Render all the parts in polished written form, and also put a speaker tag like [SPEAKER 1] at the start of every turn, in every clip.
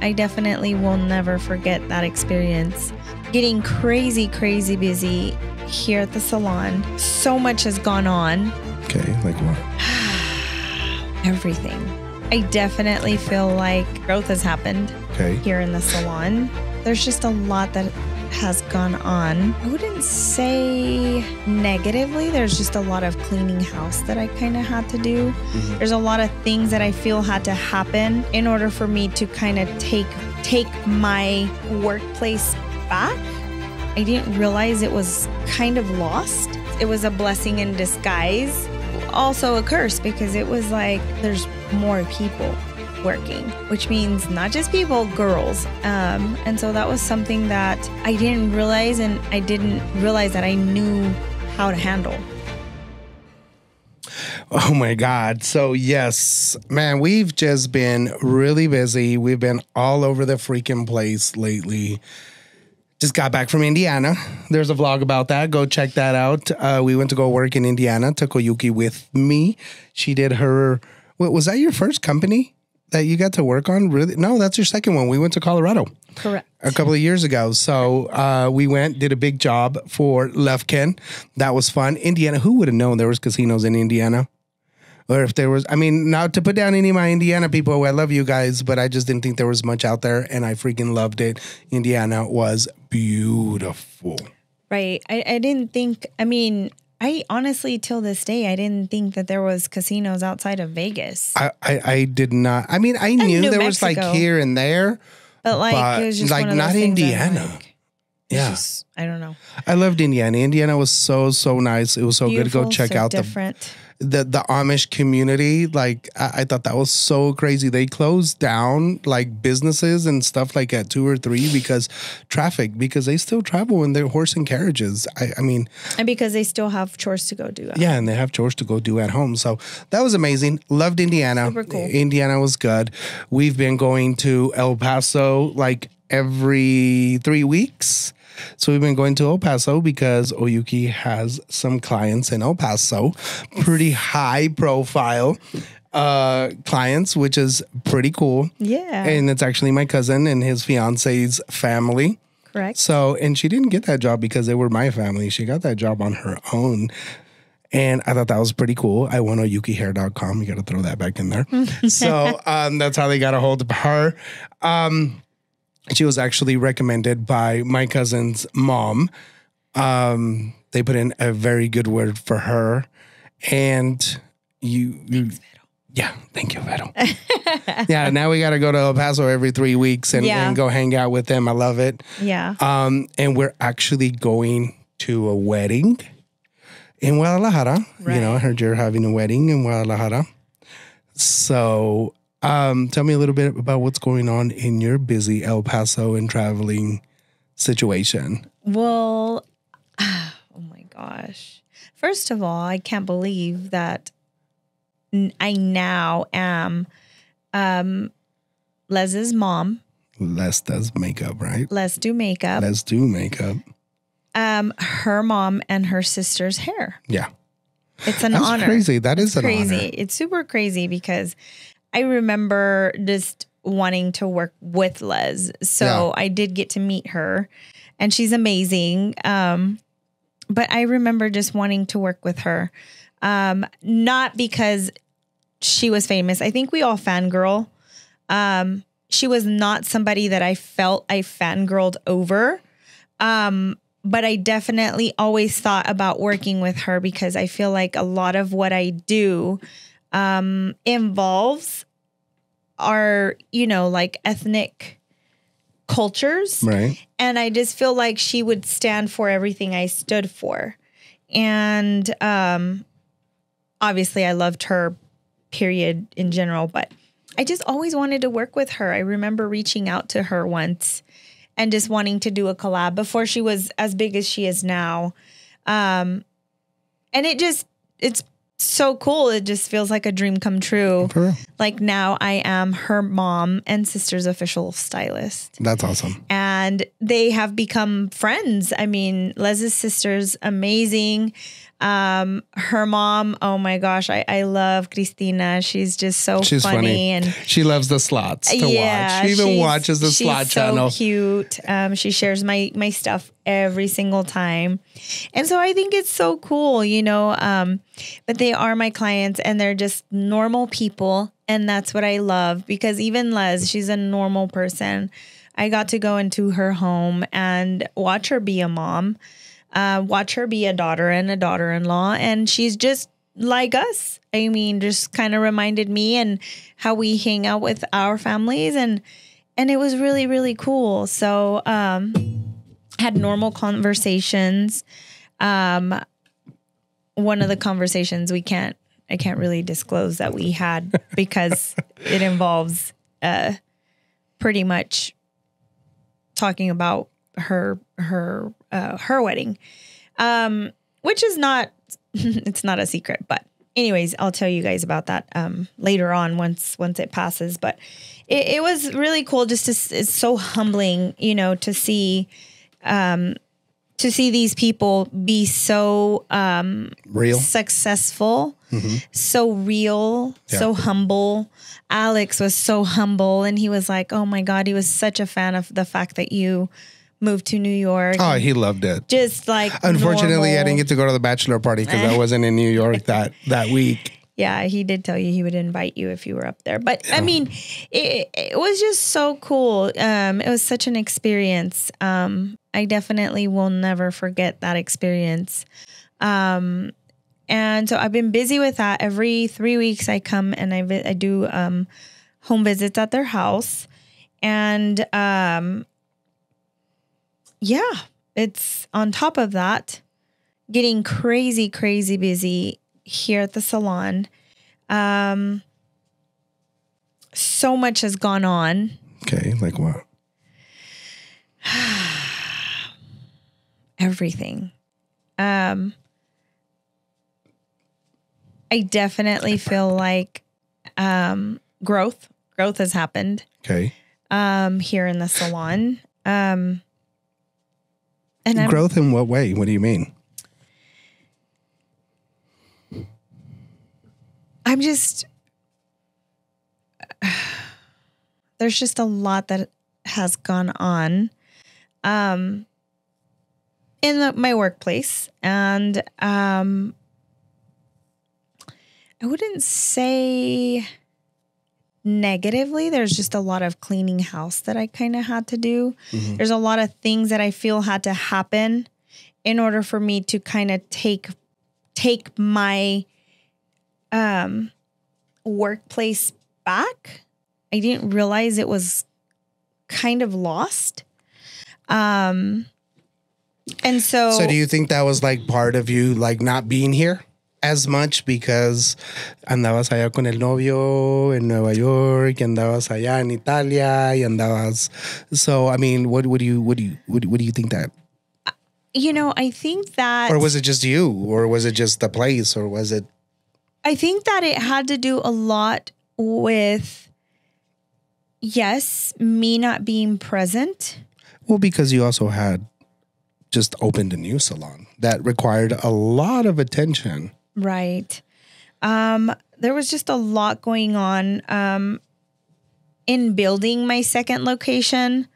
[SPEAKER 1] I definitely will never forget that experience. Getting crazy, crazy busy here at the salon. So much has gone on.
[SPEAKER 2] Okay, like what?
[SPEAKER 1] Everything. I definitely feel like growth has happened here in the salon. There's just a lot that has gone on. I wouldn't say negatively. There's just a lot of cleaning house that I kind of had to do. There's a lot of things that I feel had to happen in order for me to kind of take my workplace back. I didn't realize it was kind of lost. It was a blessing in disguise. Also a curse, because it was like there's more people working, which means not just people, girls. And so that was something that I didn't realize, and I didn't realize that I knew how to handle.
[SPEAKER 2] Oh my God. So yes, man, we've just been really busy. We've been all over the freaking place lately. Just got back from Indiana. There's a vlog about that. Go check that out. We went to go work in Indiana. Took Oyuki with me. She did her, was that your first company that you got to work on? Really? No, that's your second one. We went to Colorado.
[SPEAKER 1] Correct.
[SPEAKER 2] A couple of years ago. So we went, did a big job for Lufkin. That was fun. Indiana, who would have known there was casinos in Indiana? Or if there was, I mean, not to put down any of my Indiana people, I love you guys, but I just didn't think there was much out there, and I freaking loved it. Indiana was beautiful.
[SPEAKER 1] Right. I didn't think, I mean, I honestly, till this day, I didn't think that there was casinos outside of Vegas.
[SPEAKER 2] I did not. I mean, I knew there was like here and there.
[SPEAKER 1] But like, it was just
[SPEAKER 2] like
[SPEAKER 1] one of
[SPEAKER 2] not
[SPEAKER 1] those
[SPEAKER 2] Indiana.
[SPEAKER 1] Like,
[SPEAKER 2] yeah.
[SPEAKER 1] Just, I don't know.
[SPEAKER 2] I loved Indiana. Indiana was so nice. It was so
[SPEAKER 1] Beautiful,
[SPEAKER 2] good to go check
[SPEAKER 1] so
[SPEAKER 2] out
[SPEAKER 1] different.
[SPEAKER 2] the Amish community. Like I thought that was so crazy. They closed down like businesses and stuff like at 2 or 3 because traffic, because they still travel in their horse and carriages. I mean,
[SPEAKER 1] and because they still have chores to go do.
[SPEAKER 2] Yeah, and they have chores to go do at home. So that was amazing. Loved Indiana.
[SPEAKER 1] Super cool.
[SPEAKER 2] Indiana was good. We've been going to El Paso like every 3 weeks. So we've been going to El Paso because Oyuki has some clients in El Paso, pretty high profile clients, which is pretty cool.
[SPEAKER 1] Yeah.
[SPEAKER 2] And it's actually my cousin and his fiance's family.
[SPEAKER 1] Correct.
[SPEAKER 2] So, and she didn't get that job because they were my family. She got that job on her own. And I thought that was pretty cool. I went on yukihair.com. You got to throw that back in there. So that's how they got a hold of her. She was actually recommended by my cousin's mom. They put in a very good word for her. And
[SPEAKER 1] Thanks,
[SPEAKER 2] yeah, thank you, Vero. Yeah, now we got to go to El Paso every 3 weeks and go hang out with them. I love it.
[SPEAKER 1] Yeah.
[SPEAKER 2] And we're actually going to a wedding in Guadalajara.
[SPEAKER 1] Right.
[SPEAKER 2] You know, I heard you're having a wedding in Guadalajara. So tell me a little bit about what's going on in your busy El Paso and traveling situation.
[SPEAKER 1] Well, oh my gosh. First of all, I can't believe that I now am Les's mom.
[SPEAKER 2] Les does makeup, right?
[SPEAKER 1] Les do makeup.
[SPEAKER 2] Les do makeup.
[SPEAKER 1] Her mom and her sister's hair.
[SPEAKER 2] Yeah.
[SPEAKER 1] It's an
[SPEAKER 2] That's
[SPEAKER 1] honor.
[SPEAKER 2] Crazy. That is
[SPEAKER 1] crazy.
[SPEAKER 2] An honor.
[SPEAKER 1] It's super crazy because I remember just wanting to work with Les. So I did get to meet her and she's amazing. But I remember just wanting to work with her. Not because she was famous. I think we all fangirl. She was not somebody that I felt I fangirled over. But I definitely always thought about working with her because I feel like a lot of what I do involves our, like ethnic cultures.
[SPEAKER 2] Right.
[SPEAKER 1] And I just feel like she would stand for everything I stood for. And obviously I loved her, period, in general, but I just always wanted to work with her. I remember reaching out to her once and just wanting to do a collab before she was as big as she is now. And it's so cool. It just feels like a dream come true. Like now I am her mom and sister's official stylist.
[SPEAKER 2] That's awesome.
[SPEAKER 1] And they have become friends. I mean, Les's sister's amazing. Her mom, oh my gosh, I love Cristina. She's just so funny. And
[SPEAKER 2] she loves the slots to watch. She even watches the slot channel.
[SPEAKER 1] She's so cute. She shares my stuff every single time. And so I think it's so cool, but they are my clients and they're just normal people. And that's what I love, because even Les, she's a normal person. I got to go into her home and watch her be a mom. Watch her be a daughter and a daughter-in-law. And she's just like us. I mean, just kind of reminded me and how we hang out with our families. And it was really, really cool. So, had normal conversations. One of the conversations I can't really disclose that we had because it involves, pretty much talking about her wedding, which is not, it's not a secret, but anyways, I'll tell you guys about that, later on once it passes. But it was really cool it's so humbling, to see these people be so,
[SPEAKER 2] real,
[SPEAKER 1] successful, so real, so humble. Alex was so humble, and he was like, oh my God, he was such a fan of the fact that you moved to New York.
[SPEAKER 2] Oh, he loved it.
[SPEAKER 1] Just like,
[SPEAKER 2] unfortunately,
[SPEAKER 1] normal.
[SPEAKER 2] I didn't get to go to the bachelor party because I wasn't in New York that week.
[SPEAKER 1] Yeah, he did tell you he would invite you if you were up there. But yeah. I mean, it was just so cool. It was such an experience. I definitely will never forget that experience. And so I've been busy with that. Every 3 weeks I come and I do home visits at their house. And yeah, it's on top of that, getting crazy, crazy busy here at the salon. So much has gone on.
[SPEAKER 2] Okay, like what?
[SPEAKER 1] Everything. I definitely feel like growth has happened.
[SPEAKER 2] Okay.
[SPEAKER 1] Here in the salon. And
[SPEAKER 2] growth in what way? What do you mean?
[SPEAKER 1] I'm just, there's just a lot that has gone on in my workplace. And I wouldn't say negatively. There's just a lot of cleaning house that I kind of had to do. Mm-hmm. There's a lot of things that I feel had to happen in order for me to kind of take my workplace back. I didn't realize it was kind of lost. And so
[SPEAKER 2] do you think that was like part of you, like not being here as much because andabas allá con el novio en Nueva York, andabas allá en Italia, y andabas. So, I mean, what do you think that?
[SPEAKER 1] I think that,
[SPEAKER 2] or was it just you, or was it just the place, or was it?
[SPEAKER 1] I think that it had to do a lot with, yes, me not being present.
[SPEAKER 2] Well, because you also had just opened a new salon that required a lot of attention.
[SPEAKER 1] Right. There was just a lot going on in building my second location.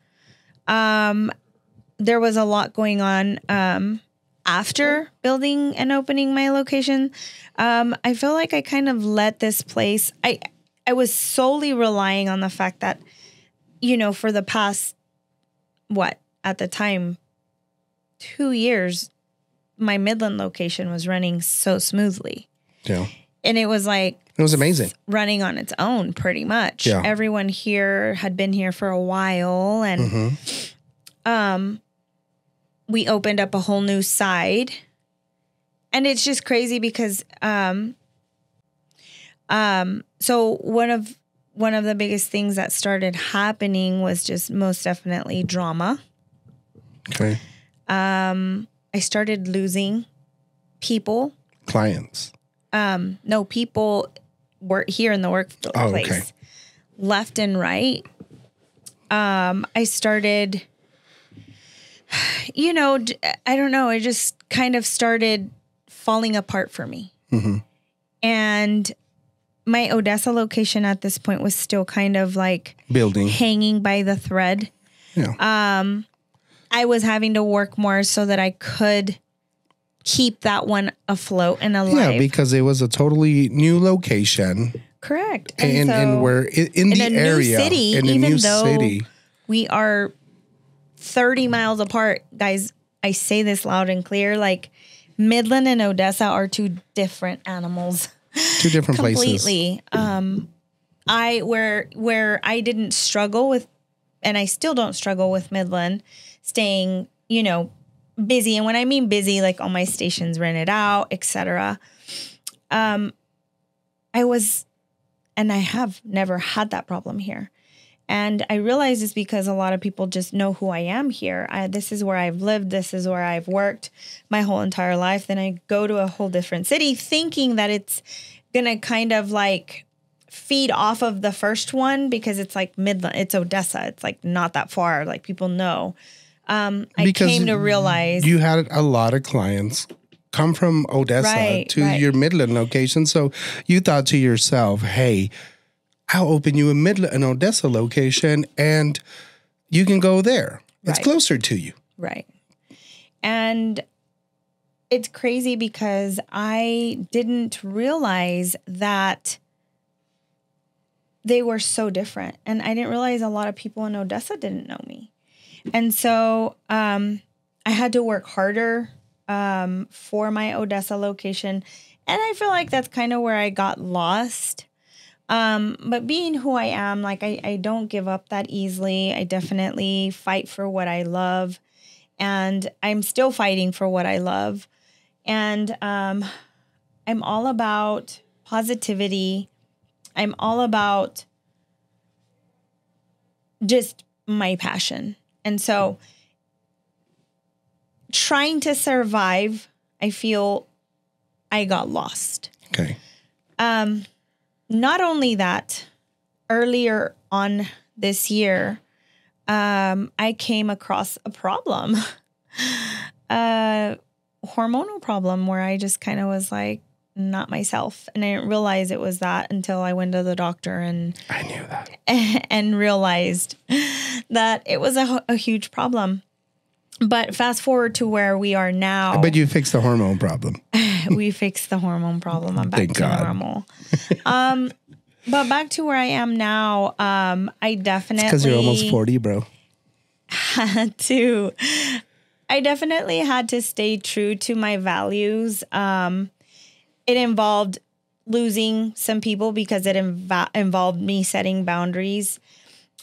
[SPEAKER 1] There was a lot going on after building and opening my location. I feel like I kind of let this place, I was solely relying on the fact that, for the past, at the time, 2 years, my Midland location was running so smoothly.
[SPEAKER 2] Yeah.
[SPEAKER 1] And it was like,
[SPEAKER 2] it was amazing.
[SPEAKER 1] Running on its own, pretty much.
[SPEAKER 2] Yeah.
[SPEAKER 1] Everyone here had been here for a while, and we opened up a whole new side. And it's just crazy because so one of the biggest things that started happening was just most definitely drama.
[SPEAKER 2] Okay.
[SPEAKER 1] I started losing people.
[SPEAKER 2] Clients.
[SPEAKER 1] No, people were here in the workplace.
[SPEAKER 2] Oh, okay.
[SPEAKER 1] Left and right. I started, I don't know. I just kind of started falling apart for me. And my Odessa location at this point was still kind of like
[SPEAKER 2] building,
[SPEAKER 1] hanging by the thread.
[SPEAKER 2] Yeah.
[SPEAKER 1] I was having to work more so that I could keep that one afloat and alive.
[SPEAKER 2] Yeah, because it was a totally new location.
[SPEAKER 1] Correct.
[SPEAKER 2] And we're in the area,
[SPEAKER 1] city,
[SPEAKER 2] in a new city.
[SPEAKER 1] We are 30 miles apart. Guys, I say this loud and clear, like Midland and Odessa are two different animals.
[SPEAKER 2] Two different
[SPEAKER 1] completely.
[SPEAKER 2] places.
[SPEAKER 1] Where I didn't struggle with, and I still don't struggle with Midland, staying, busy. And when I mean busy, like all my stations rented out, etc. I have never had that problem here. And I realize it's because a lot of people just know who I am here. This is where I've lived. This is where I've worked my whole entire life. Then I go to a whole different city thinking that it's going to kind of like feed off of the first one because it's like Midland. It's Odessa. It's like not that far. Like people know. I came to realize.
[SPEAKER 2] You had a lot of clients come from Odessa to your Midland location. So you thought to yourself, hey, I'll open you a Midland and Odessa location and you can go there. It's closer to you.
[SPEAKER 1] Right. And it's crazy because I didn't realize that they were so different. And I didn't realize a lot of people in Odessa didn't know me. And so I had to work harder for my Odessa location. And I feel like that's kind of where I got lost. But being who I am, like I don't give up that easily. I definitely fight for what I love. And I'm still fighting for what I love. And I'm all about positivity. I'm all about just my passion. And so trying to survive, I feel I got lost.
[SPEAKER 2] Okay.
[SPEAKER 1] Not only that, earlier on this year, I came across a problem, a hormonal problem where I just kind of was like, not myself. And I didn't realize it was that until I went to the doctor and
[SPEAKER 2] I knew that
[SPEAKER 1] and realized that it was a huge problem. But fast forward to where we are now.
[SPEAKER 2] But you fixed the hormone problem.
[SPEAKER 1] We fixed the hormone problem. I'm back to normal. But back to where I am now, I definitely...
[SPEAKER 2] Because you're almost 40, bro.
[SPEAKER 1] I definitely had to stay true to my values. It involved losing some people because it involved me setting boundaries.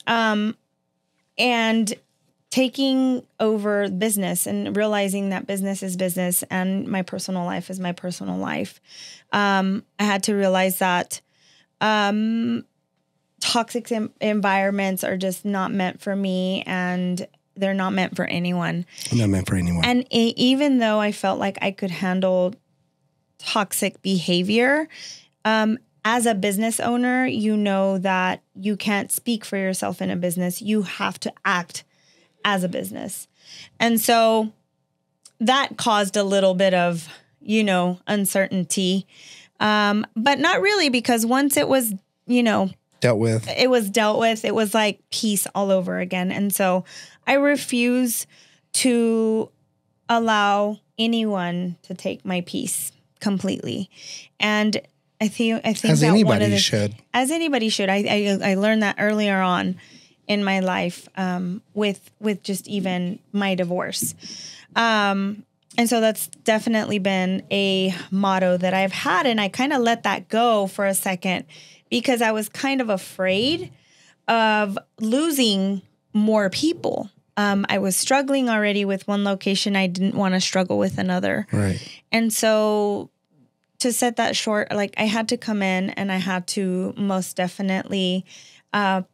[SPEAKER 1] And taking over business and realizing that business is business and my personal life is my personal life. I had to realize that toxic environments are just not meant for me and they're not meant for anyone.
[SPEAKER 2] Not meant for anyone.
[SPEAKER 1] And even though I felt like I could handle toxic behavior, as a business owner, you know that you can't speak for yourself in a business. You have to act as a business. And so that caused a little bit of, uncertainty. But not really, because once it was,
[SPEAKER 2] dealt with,
[SPEAKER 1] it was like peace all over again. And so I refuse to allow anyone to take my peace completely. And I think
[SPEAKER 2] as
[SPEAKER 1] that
[SPEAKER 2] anybody should.
[SPEAKER 1] As anybody should. I learned that earlier on in my life, with just even my divorce. And so that's definitely been a motto that I've had. And I kind of let that go for a second because I was kind of afraid of losing more people. I was struggling already with one location. I didn't want to struggle with another.
[SPEAKER 2] Right.
[SPEAKER 1] And so to set that short, like I had to come in and I had to most definitely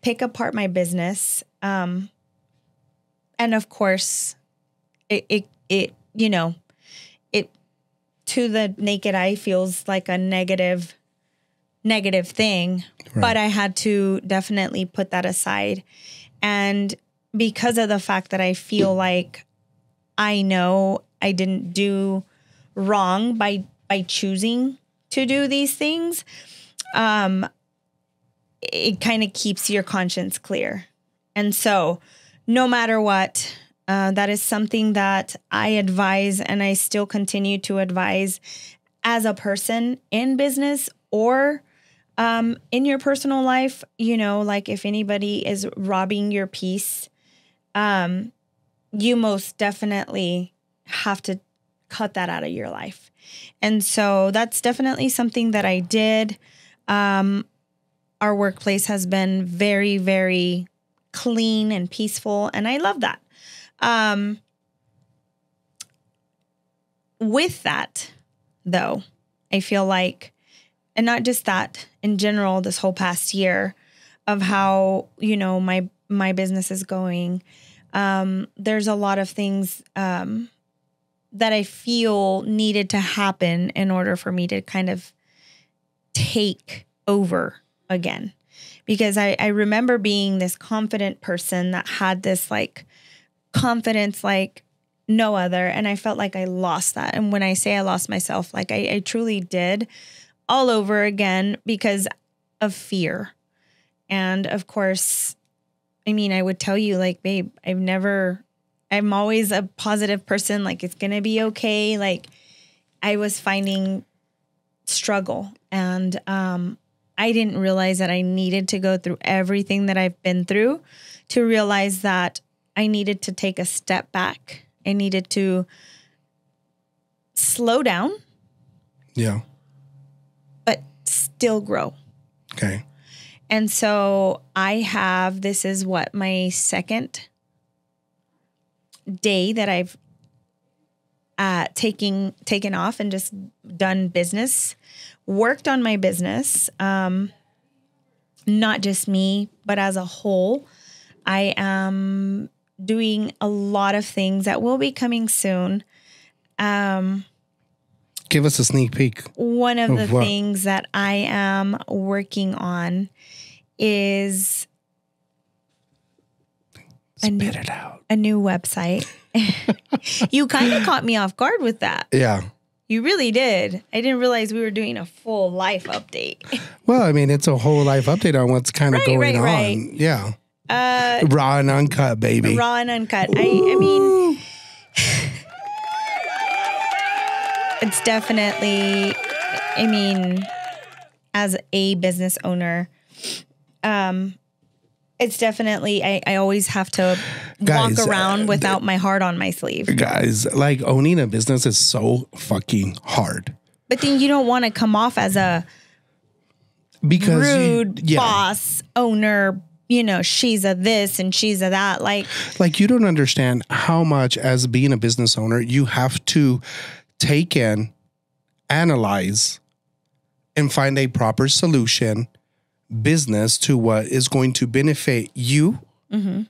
[SPEAKER 1] pick apart my business. And of course, it to the naked eye feels like a negative thing, right. But I had to definitely put that aside. And because of the fact that I feel like I know I didn't do wrong by by choosing to do these things, it kind of keeps your conscience clear. And so no matter what, that is something that I advise, and I still continue to advise as a person in business or in your personal life. You know, like if anybody is robbing your peace, you most definitely have to cut that out of your life. And so that's definitely something that I did. Our workplace has been very, very clean and peaceful, and I love that. With that, though, I feel like, and not just that, in general, this whole past year of how, you know, my business is going, there's a lot of things that I feel needed to happen in order for me to kind of take over again. Because I remember being this confident person that had this like confidence like no other. And I felt like I lost that. And when I say I lost myself, like I truly did all over again because of fear. And of course, I mean, I would tell you like, babe, I'm always a positive person. Like it's going to be okay. Like I was finding struggle, and I didn't realize that I needed to go through everything that I've been through to realize that I needed to take a step back. I needed to slow down.
[SPEAKER 2] Yeah.
[SPEAKER 1] But still grow.
[SPEAKER 2] Okay.
[SPEAKER 1] And so this is what, my second day that I've taken off and just done business, worked on my business, not just me, but as a whole. I am doing a lot of things that will be coming soon.
[SPEAKER 2] Give us a sneak peek.
[SPEAKER 1] One of the things that I am working on is a new website. You kind of caught me off guard with that.
[SPEAKER 2] Yeah.
[SPEAKER 1] You really did. I didn't realize we were doing a full life update.
[SPEAKER 2] Well, I mean, it's a whole life update on what's kind of going on. Yeah. Raw and uncut, baby.
[SPEAKER 1] Raw and uncut. I mean, it's definitely, I mean, as a business owner, it's definitely, I always have to walk around without my heart on my sleeve.
[SPEAKER 2] Guys, like owning a business is so fucking hard.
[SPEAKER 1] But then you don't want to come off as a rude boss, owner, you know, she's a this and she's a that. Like
[SPEAKER 2] you don't understand how much as being a business owner, you have to take in, analyze, and find a proper solution business to what is going to benefit you. Mm-hmm.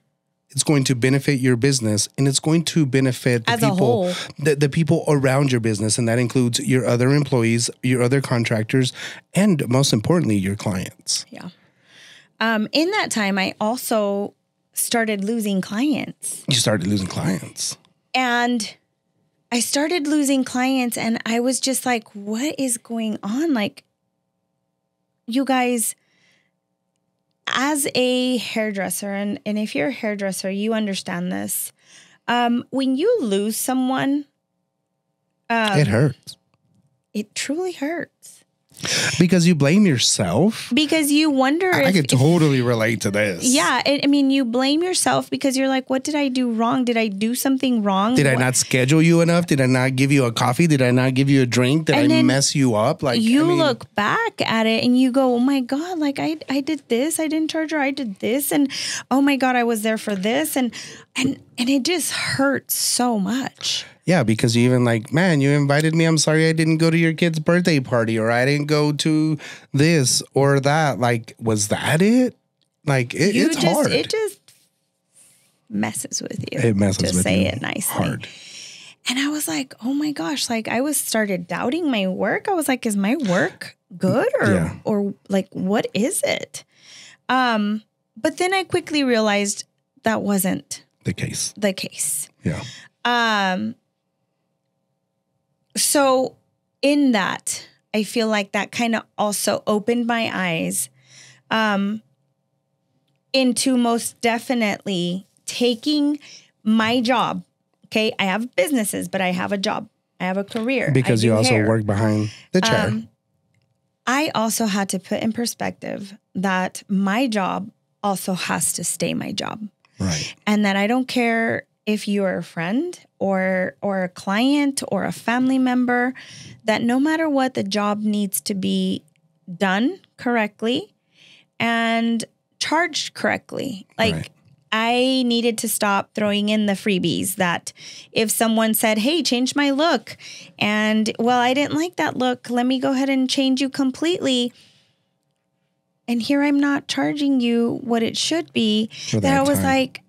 [SPEAKER 2] It's going to benefit your business, and it's going to benefit the people, the people around your business. And that includes your other employees, your other contractors, and most importantly, your clients.
[SPEAKER 1] Yeah. In that time, I also started losing clients.
[SPEAKER 2] You started losing clients.
[SPEAKER 1] And I started losing clients, and I was just like, what is going on? Like, you guys, as a hairdresser, and if you're a hairdresser, you understand this. When you lose someone,
[SPEAKER 2] it hurts.
[SPEAKER 1] It truly hurts.
[SPEAKER 2] Because you blame yourself.
[SPEAKER 1] Because you wonder
[SPEAKER 2] I can totally relate to this.
[SPEAKER 1] Yeah. I mean, you blame yourself because you're like, what did I do wrong? Did I do something wrong?
[SPEAKER 2] Did I not schedule you enough? Did I not give you a coffee? Did I not give you a drink? Did I mess you up? Like
[SPEAKER 1] look back at it and you go, oh my God, like I did this. I didn't charge her. I did this. And oh my God, I was there for this. And it just hurts so much.
[SPEAKER 2] Yeah, because you even like, man, you invited me. I'm sorry I didn't go to your kid's birthday party, or I didn't go to this or that. Like, was that it? Like, it's hard.
[SPEAKER 1] It just messes with you.
[SPEAKER 2] It messes with you.
[SPEAKER 1] To say it nicely. Hard. And I was like, oh my gosh, like I started doubting my work. I was like, is my work good or like, what is it? But then I quickly realized that wasn't
[SPEAKER 2] the case.
[SPEAKER 1] The case.
[SPEAKER 2] Yeah.
[SPEAKER 1] So in that, I feel like that kind of also opened my eyes into most definitely taking my job. Okay, I have businesses, but I have a job. I have a career.
[SPEAKER 2] Because you also work behind the chair.
[SPEAKER 1] I also had to put in perspective that my job also has to stay my job.
[SPEAKER 2] Right.
[SPEAKER 1] And that I don't care if you're a friend or a client or a family member, that no matter what, the job needs to be done correctly and charged correctly. Like, right. I needed to stop throwing in the freebies that if someone said, hey, change my look, and well, I didn't like that look, let me go ahead and change you completely. And here I'm not charging you what it should be. That I was like,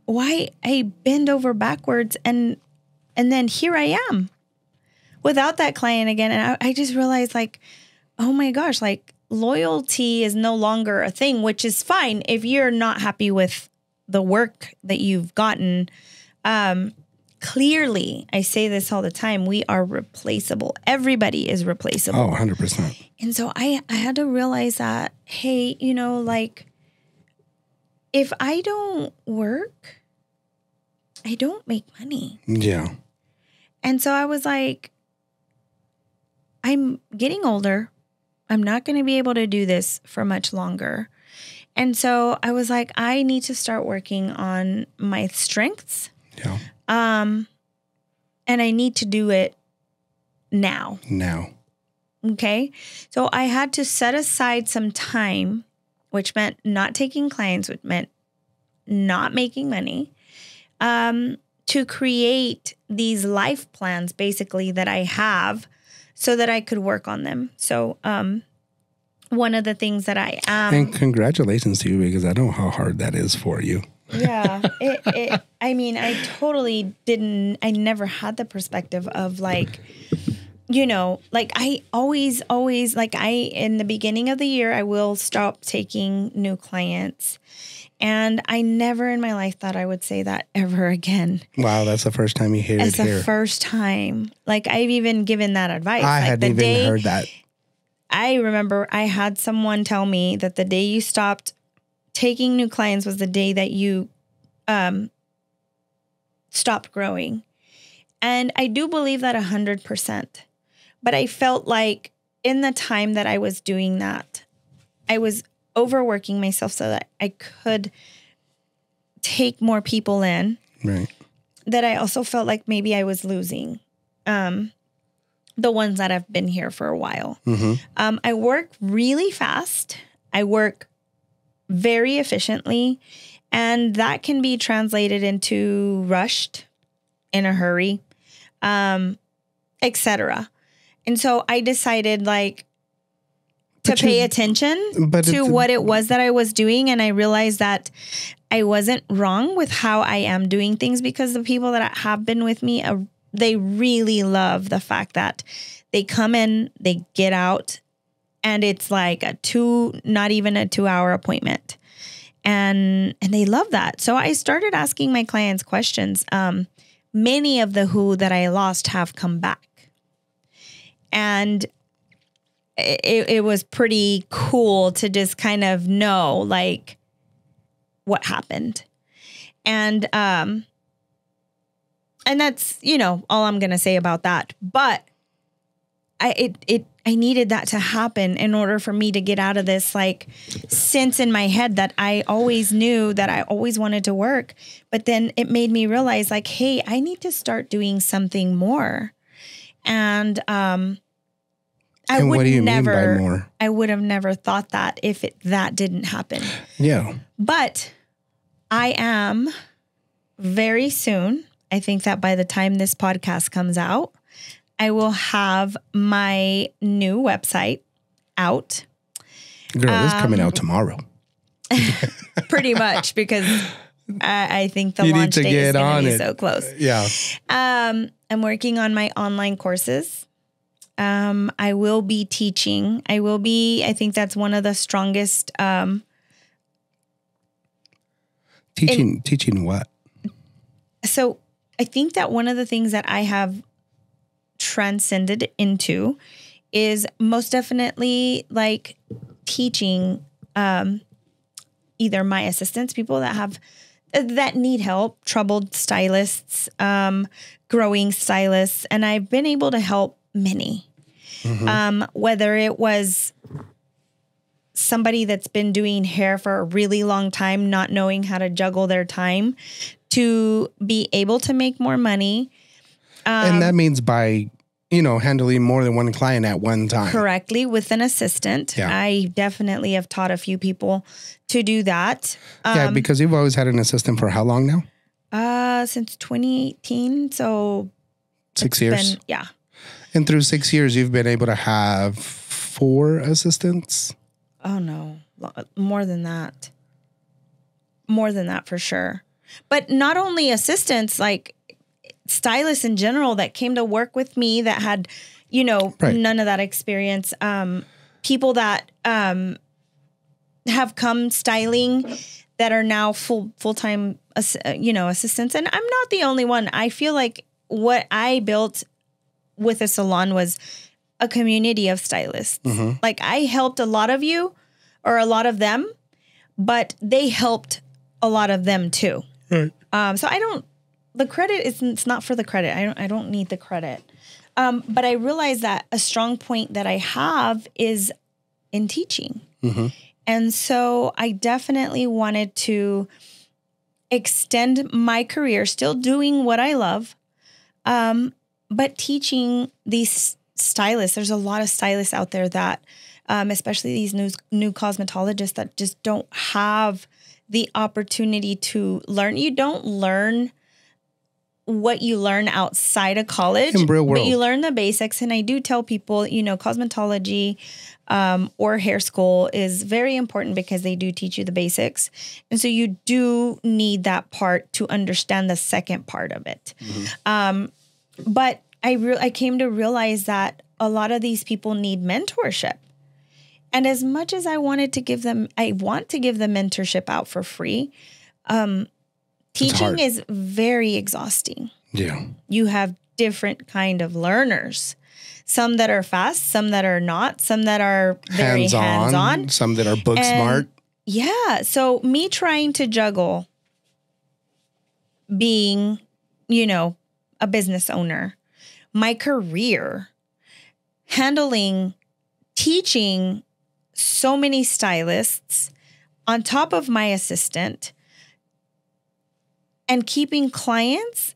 [SPEAKER 1] why I bend over backwards and then here I am without that client again. And I just realized like, oh my gosh, like loyalty is no longer a thing, which is fine if you're not happy with the work that you've gotten. Clearly, I say this all the time, we are replaceable. Everybody is replaceable.
[SPEAKER 2] Oh, 100%.
[SPEAKER 1] And so I had to realize that, hey, you know, like, if I don't work, I don't make money.
[SPEAKER 2] Yeah.
[SPEAKER 1] And so I was like, I'm getting older. I'm not going to be able to do this for much longer. And so I was like, I need to start working on my strengths.
[SPEAKER 2] Yeah.
[SPEAKER 1] And I need to do it now. Okay. So I had to set aside some time, which meant not taking clients, which meant not making money, to create these life plans basically that I have so that I could work on them. So, one of the things that I am.
[SPEAKER 2] And congratulations to you, because I know how hard that is for you.
[SPEAKER 1] Yeah. I mean, I totally didn't, I never had the perspective of like, you know, like I always, like in the beginning of the year, I will stop taking new clients. And I never in my life thought I would say that ever again.
[SPEAKER 2] Wow, that's the first time you hear it here. It's
[SPEAKER 1] the first time. Like I've even given that advice.
[SPEAKER 2] I
[SPEAKER 1] like
[SPEAKER 2] hadn't even heard that.
[SPEAKER 1] I remember I had someone tell me that the day you stopped taking new clients was the day that you stopped growing. And I do believe that 100%. But I felt like in the time that I was doing that, I was overworking myself so that I could take more people in.
[SPEAKER 2] Right.
[SPEAKER 1] That I also felt like maybe I was losing the ones that have been here for a while. Mm-hmm. I work really fast. I work very efficiently. And that can be translated into rushed, in a hurry, etc. And so I decided like to pay attention to what it was that I was doing. And I realized that I wasn't wrong with how I am doing things, because the people that have been with me, they really love the fact that they come in, they get out, and it's like not even a 2-hour appointment. And they love that. So I started asking my clients questions. Many of the who that I lost have come back. And it was pretty cool to just kind of know like what happened. And that's, you know, all I'm going to say about that. But I needed that to happen in order for me to get out of this like sense in my head that I always knew that I always wanted to work. But then it made me realize like, hey, I need to start doing something more. And I would have never thought that if that didn't happen.
[SPEAKER 2] Yeah.
[SPEAKER 1] But I am very soon, I think that by the time this podcast comes out, I will have my new website out.
[SPEAKER 2] Girl, it's coming out tomorrow.
[SPEAKER 1] Pretty much, because I think the launch date is going to be so close.
[SPEAKER 2] Yeah.
[SPEAKER 1] I'm working on my online courses. I will be teaching. I think that's one of the strongest.
[SPEAKER 2] Teaching what?
[SPEAKER 1] So I think that one of the things that I have transcended into is most definitely like teaching either my assistants, people that need help, troubled stylists, growing stylists, and I've been able to help many. Whether it was somebody that's been doing hair for a really long time, not knowing how to juggle their time to be able to make more money.
[SPEAKER 2] And that means by, handling more than one client at one time.
[SPEAKER 1] Correctly with an assistant. Yeah. I definitely have taught a few people to do that.
[SPEAKER 2] Because you've always had an assistant for how long now?
[SPEAKER 1] Since 2018. So
[SPEAKER 2] 6 years.
[SPEAKER 1] Yeah.
[SPEAKER 2] And through 6 years, you've been able to have 4 assistants?
[SPEAKER 1] Oh, no. More than that. More than that for sure. But not only assistants, like stylists in general that came to work with me that had, none of that experience. People that have come styling that are now full-time, assistants. And I'm not the only one. I feel like what I built with a salon was a community of stylists. Like I helped a lot of you or a lot of them, but they helped a lot of them too. Right. So the credit it's not for the credit. I don't need the credit. But I realize that a strong point that I have is in teaching. And so I definitely wanted to extend my career, still doing what I love, but teaching these stylists. There's a lot of stylists out there that, especially these new cosmetologists that just don't have the opportunity to learn. You don't learn what you learn outside of college,
[SPEAKER 2] in real world,
[SPEAKER 1] but you learn the basics. And I do tell people, cosmetology or hair school is very important because they do teach you the basics. And so you do need that part to understand the second part of it. But I came to realize that a lot of these people need mentorship. And as much as I want to give them mentorship out for free. Teaching is very exhausting.
[SPEAKER 2] Yeah.
[SPEAKER 1] You have different kind of learners. Some that are fast, some that are not, some that are very hands-on.
[SPEAKER 2] Some that are book smart.
[SPEAKER 1] Yeah. So me trying to juggle being, a business owner, my career, handling, teaching so many stylists on top of my assistant, and keeping clients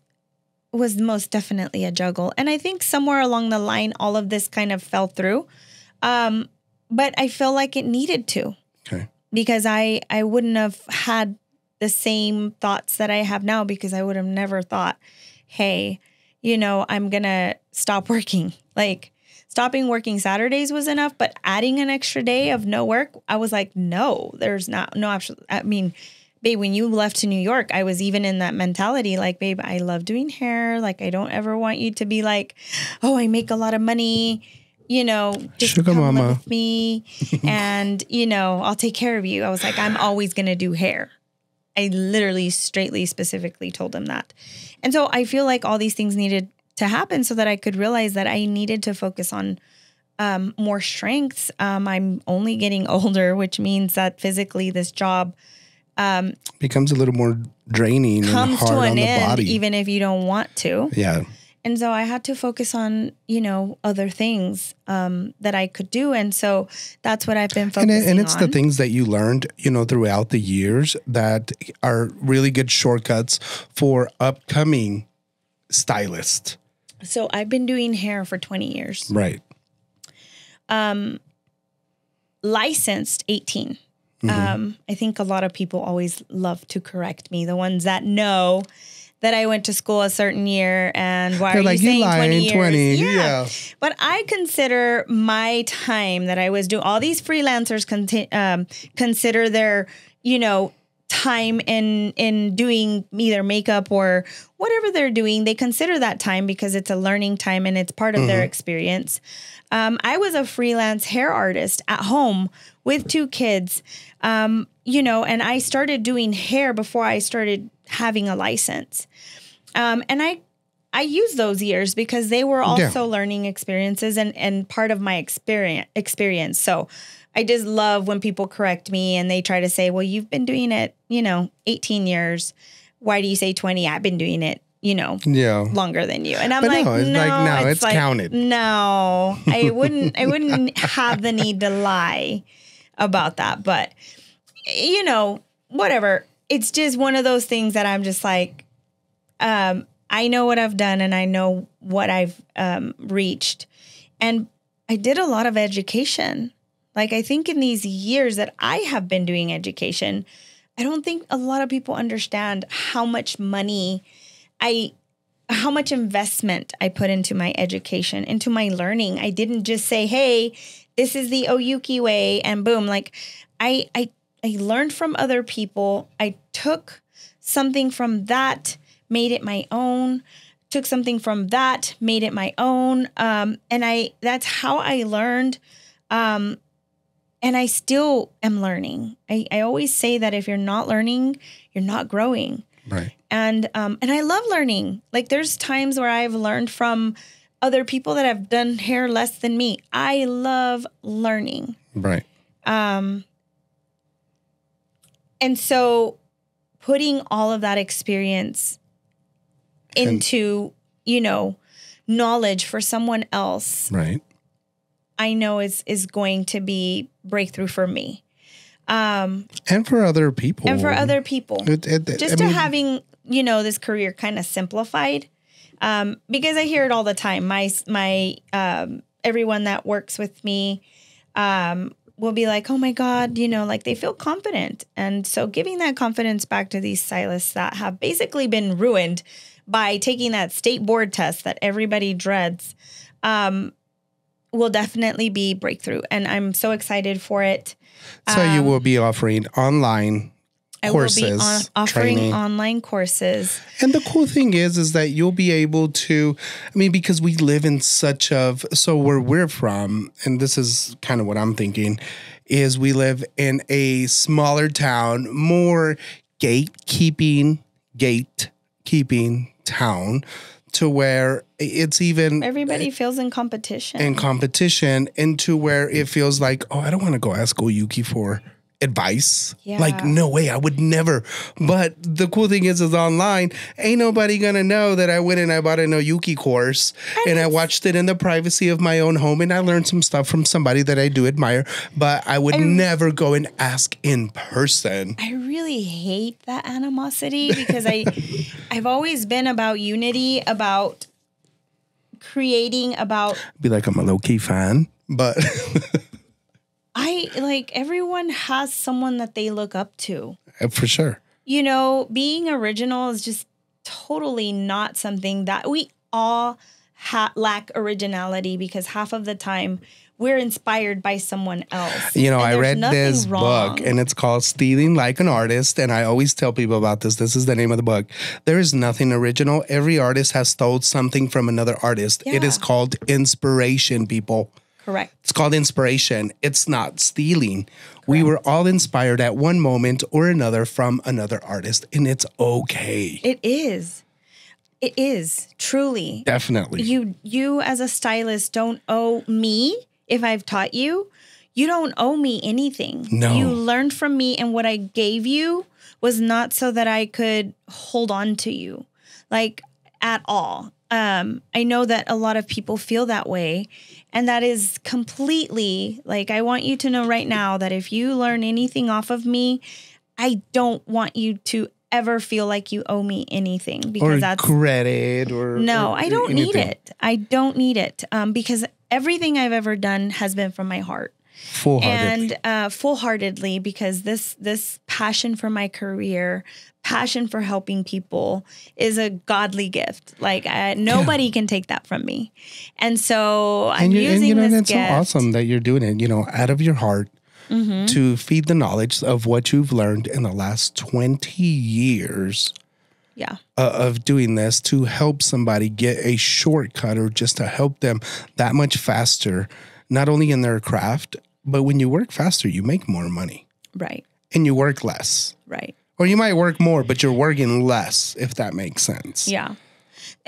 [SPEAKER 1] was most definitely a juggle. And I think somewhere along the line, all of this kind of fell through. But I feel like it needed to.
[SPEAKER 2] Okay.
[SPEAKER 1] Because I wouldn't have had the same thoughts that I have now, because I would have never thought, hey, I'm going to stop working. Like stopping working Saturdays was enough, but adding an extra day of no work, I was like, no, there's no, I mean, babe, when you left to New York, I was even in that mentality, like, babe, I love doing hair. Like, I don't ever want you to be like, oh, I make a lot of money, just
[SPEAKER 2] Sugar
[SPEAKER 1] come
[SPEAKER 2] mama
[SPEAKER 1] live with me and, I'll take care of you. I was like, I'm always going to do hair. I literally specifically told him that. And so I feel like all these things needed to happen so that I could realize that I needed to focus on more strengths. I'm only getting older, which means that physically this job
[SPEAKER 2] becomes a little more draining and hard
[SPEAKER 1] to an
[SPEAKER 2] on the
[SPEAKER 1] end,
[SPEAKER 2] body,
[SPEAKER 1] even if you don't want to.
[SPEAKER 2] Yeah.
[SPEAKER 1] And so I had to focus on, other things that I could do. And so that's what I've been focusing on.
[SPEAKER 2] And it's the things that you learned, throughout the years that are really good shortcuts for upcoming stylists.
[SPEAKER 1] So I've been doing hair for 20 years.
[SPEAKER 2] Right.
[SPEAKER 1] Licensed 18. I think a lot of people always love to correct me. The ones that know that I went to school a certain year and why are you saying 20 years?
[SPEAKER 2] 20, yeah.
[SPEAKER 1] But I consider my time that I was doing, all these freelancers consider their, time in doing either makeup or whatever they're doing. They consider that time because it's a learning time and it's part of their experience. I was a freelance hair artist at home with 2 kids, and I started doing hair before I started having a license. And I use those years because they were also learning experiences and part of my experience. So I just love when people correct me and they try to say, well, you've been doing it, 18 years. Why do you say 20? I've been doing it, longer than you. And I'm it's
[SPEAKER 2] counted.
[SPEAKER 1] No, I wouldn't have the need to lie about that. But, whatever. It's just one of those things that I'm just like, I know what I've done and I know what I've reached. And I did a lot of education. Like, I think in these years that I have been doing education, I don't think a lot of people understand how much money how much investment I put into my education, into my learning. I didn't just say, hey, this is the Oyuki way and boom. Like I learned from other people. I took something from that, made it my own, took something from that, made it my own. And that's how I learned. And I still am learning. I always say that if you're not learning, you're not growing.
[SPEAKER 2] Right.
[SPEAKER 1] And I love learning. Like there's times where I've learned from other people that have done hair less than me. I love learning.
[SPEAKER 2] Right.
[SPEAKER 1] And so putting all of that experience into, knowledge for someone else.
[SPEAKER 2] Right.
[SPEAKER 1] I know is going to be breakthrough for me.
[SPEAKER 2] And for other people.
[SPEAKER 1] Having, this career kind of simplified. Because I hear it all the time. My everyone that works with me will be like, oh my God, like they feel confident. And so giving that confidence back to these stylists that have basically been ruined by taking that state board test that everybody dreads, will definitely be breakthrough. And I'm so excited for it.
[SPEAKER 2] So you will be offering online courses.
[SPEAKER 1] I will be offering training. Online courses.
[SPEAKER 2] And the cool thing is that you'll be able to, because we live in so where we're from, and this is kind of what I'm thinking, is we live in a smaller town, more gatekeeping town, to where it's even
[SPEAKER 1] everybody feels in competition,
[SPEAKER 2] and to where it feels like, oh, I don't want to go ask Oyuki for advice. Yeah. Like, no way, I would never. But the cool thing is online, ain't nobody gonna know that I went and I bought an Oyuki course and I watched it in the privacy of my own home and I learned some stuff from somebody that I do admire, but I would never go and ask in person.
[SPEAKER 1] I really hate that animosity because I've always been about unity, about creating, about
[SPEAKER 2] be like, I'm a low-key fan, but
[SPEAKER 1] everyone has someone that they look up to.
[SPEAKER 2] For sure.
[SPEAKER 1] Being original is just totally not something that we all lack originality, because half of the time we're inspired by someone else.
[SPEAKER 2] I read this book and it's called Stealing Like an Artist. And I always tell people about this. This is the name of the book. There is nothing original. Every artist has stole something from another artist. Yeah. It is called inspiration, people.
[SPEAKER 1] Correct.
[SPEAKER 2] It's called inspiration. It's not stealing. Correct. We were all inspired at one moment or another from another artist, and it's okay.
[SPEAKER 1] It is. It is, truly.
[SPEAKER 2] Definitely.
[SPEAKER 1] You as a stylist don't owe me if I've taught you. You don't owe me anything.
[SPEAKER 2] No.
[SPEAKER 1] You learned from me, and what I gave you was not so that I could hold on to you, at all. I know that a lot of people feel that way, and that is completely, I want you to know right now that if you learn anything off of me, I don't want you to ever feel like you owe me anything, because that's
[SPEAKER 2] credit
[SPEAKER 1] I don't need it. I don't need it. Because everything I've ever done has been from my heart. Full-heartedly, because this passion for my career, passion for helping people is a godly gift. Nobody can take that from me. And so I'm using this gift.
[SPEAKER 2] And it's so awesome that you're doing it, out of your heart, to feed the knowledge of what you've learned in the last 20 years.
[SPEAKER 1] Yeah.
[SPEAKER 2] Of doing this to help somebody get a shortcut, or just to help them that much faster, not only in their craft, but when you work faster, you make more money.
[SPEAKER 1] Right.
[SPEAKER 2] And you work less.
[SPEAKER 1] Right.
[SPEAKER 2] Or you might work more, but you're working less, if that makes sense.
[SPEAKER 1] Yeah.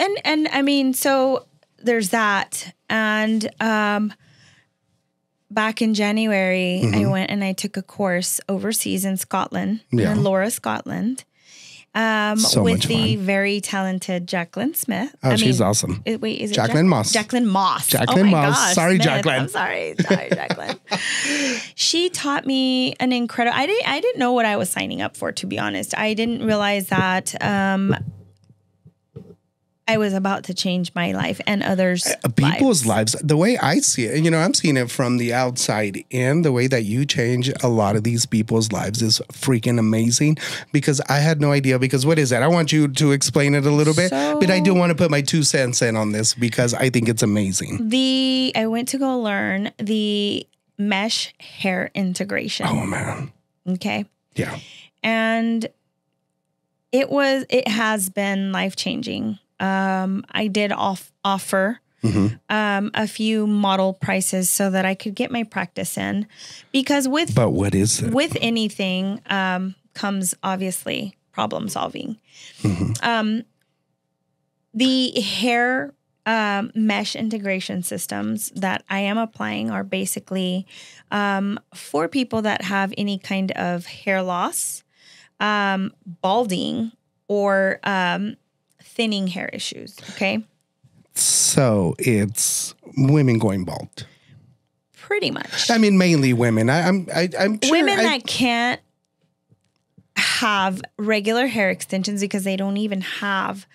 [SPEAKER 1] And I mean, so there's that. And back in January, I went and I took a course overseas in Scotland, in Laura, Scotland. With the very talented Jacqueline Smith.
[SPEAKER 2] Oh, she's awesome.
[SPEAKER 1] Wait, is it
[SPEAKER 2] Jacqueline Moss?
[SPEAKER 1] Jacqueline Moss.
[SPEAKER 2] Jacqueline Moss.
[SPEAKER 1] Gosh,
[SPEAKER 2] sorry,
[SPEAKER 1] Smith.
[SPEAKER 2] Jacqueline.
[SPEAKER 1] I'm sorry, Jacqueline. She taught me an incredible. I didn't know what I was signing up for, to be honest. I didn't realize that I was about to change my life and others'
[SPEAKER 2] people's lives. The way I see it, you know, I'm seeing it from the outside in. The way that you change a lot of these people's lives is freaking amazing, because I had no idea. Because what is that? I want you to explain it a little bit, but I do want to put my 2 cents in on this because I think it's amazing.
[SPEAKER 1] I went to go learn the mesh hair integration.
[SPEAKER 2] Oh man.
[SPEAKER 1] Okay.
[SPEAKER 2] Yeah.
[SPEAKER 1] And it has been life-changing. I did offer a few model prices so that I could get my practice in, because
[SPEAKER 2] but what is it?
[SPEAKER 1] With anything comes obviously problem solving. The hair mesh integration systems that I am applying are basically for people that have any kind of hair loss, balding, or thinning hair issues. Okay. So
[SPEAKER 2] it's women going bald.
[SPEAKER 1] Pretty much.
[SPEAKER 2] I mean, mainly women. I'm sure
[SPEAKER 1] women that can't have regular hair extensions because they don't even have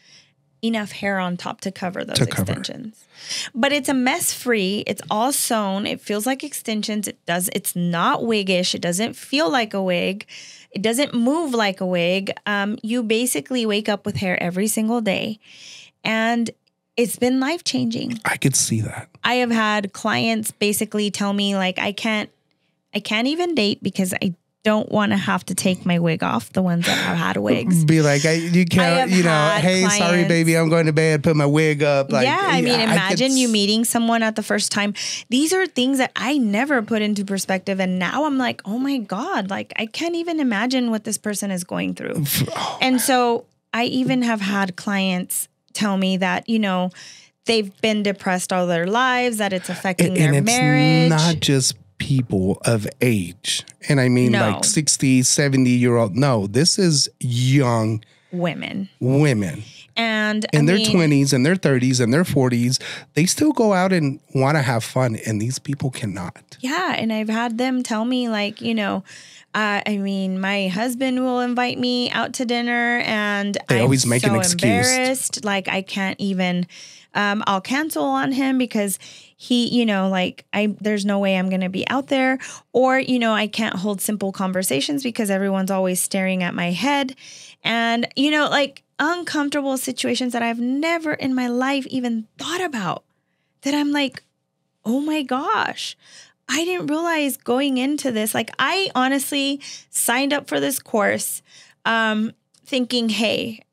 [SPEAKER 1] enough hair on top to cover those extensions. But it's a mess free. It's all sewn. It feels like extensions. It's not wiggish. It doesn't feel like a wig. It doesn't move like a wig. You basically wake up with hair every single day, and it's been life-changing.
[SPEAKER 2] I could see that.
[SPEAKER 1] I have had clients basically tell me, like, I can't even date because I don't want to have to take my wig off, the ones that have had wigs.
[SPEAKER 2] Be like, you can't, you know, hey, clients, sorry, baby, I'm going to bed, put my wig up. Like,
[SPEAKER 1] yeah, I mean, imagine you meeting someone at the first time. These are things that I never put into perspective. And now I'm like, oh my God, like, I can't even imagine what this person is going through. And so I even have had clients tell me that, you know, they've been depressed all their lives, that it's affecting their marriage.
[SPEAKER 2] Not just people of age. And I mean like 60, 70-year-old. No, this is young women. And in their 20s and their 30s and their 40s, they still go out and want to have fun. And these people cannot.
[SPEAKER 1] Yeah. And I've had them tell me, like, you know, I mean, my husband will invite me out to dinner and
[SPEAKER 2] they always make an excuse.
[SPEAKER 1] Embarrassed. Like, I can't even, I'll cancel on him because he, you know, like, there's no way I'm going to be out there. Or, you know, I can't hold simple conversations because everyone's always staring at my head. And, you know, like, uncomfortable situations that I've never in my life even thought about, that I'm like, oh my gosh, I didn't realize going into this. Like, I honestly signed up for this course thinking, hey,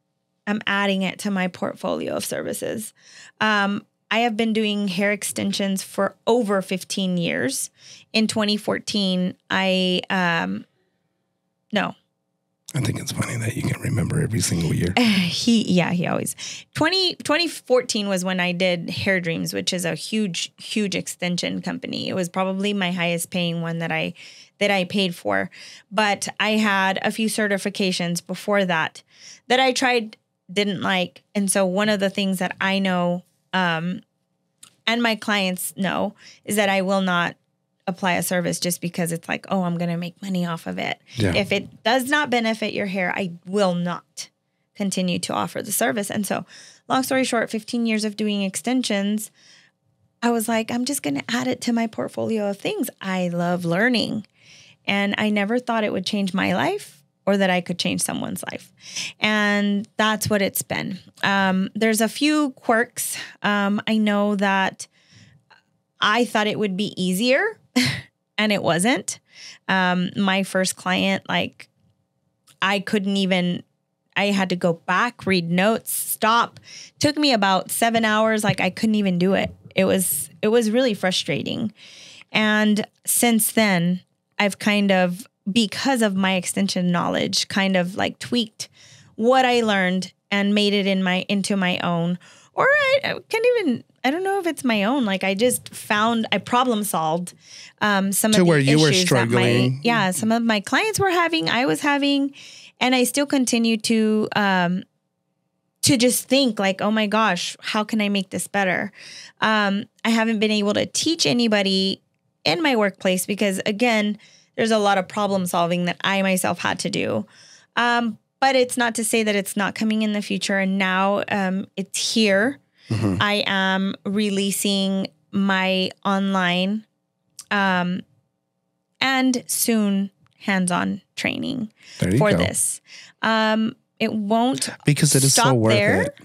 [SPEAKER 1] I'm adding it to my portfolio of services. I have been doing hair extensions for over 15 years. In 2014, I
[SPEAKER 2] think it's funny that you can remember every single year.
[SPEAKER 1] He always. 2014 was when I did Hair Dreams, which is a huge extension company. It was probably my highest paying one that I paid for. But I had a few certifications before that I tried, didn't like. And so one of the things that I know, and my clients know, is that I will not apply a service just because it's like, oh, I'm going to make money off of it. Yeah. If it does not benefit your hair, I will not continue to offer the service. And so, long story short, 15 years of doing extensions, I was like, I'm just going to add it to my portfolio of things. I love learning. And I never thought it would change my life or that I could change someone's life. And that's what it's been. There's a few quirks. I know that I thought it would be easier and it wasn't. My first client, like, I had to go back, read notes, stop. Took me about 7 hours. Like, I couldn't even do it. It was really frustrating. And since then, I've kind of, because of my extension knowledge, kind of like tweaked what I learned and made it into my own, or I don't know if it's my own. Like I problem solved some of the
[SPEAKER 2] where you were
[SPEAKER 1] issues
[SPEAKER 2] struggling.
[SPEAKER 1] some of my clients were having, I was having, and I still continue to just think like, oh my gosh, how can I make this better? I haven't been able to teach anybody in my workplace because, again, there's a lot of problem solving that I myself had to do. But it's not to say that it's not coming in the future. And now it's here. Mm-hmm. I am releasing my online and soon hands-on training for this. It won't
[SPEAKER 2] because it is so worth
[SPEAKER 1] there.
[SPEAKER 2] it.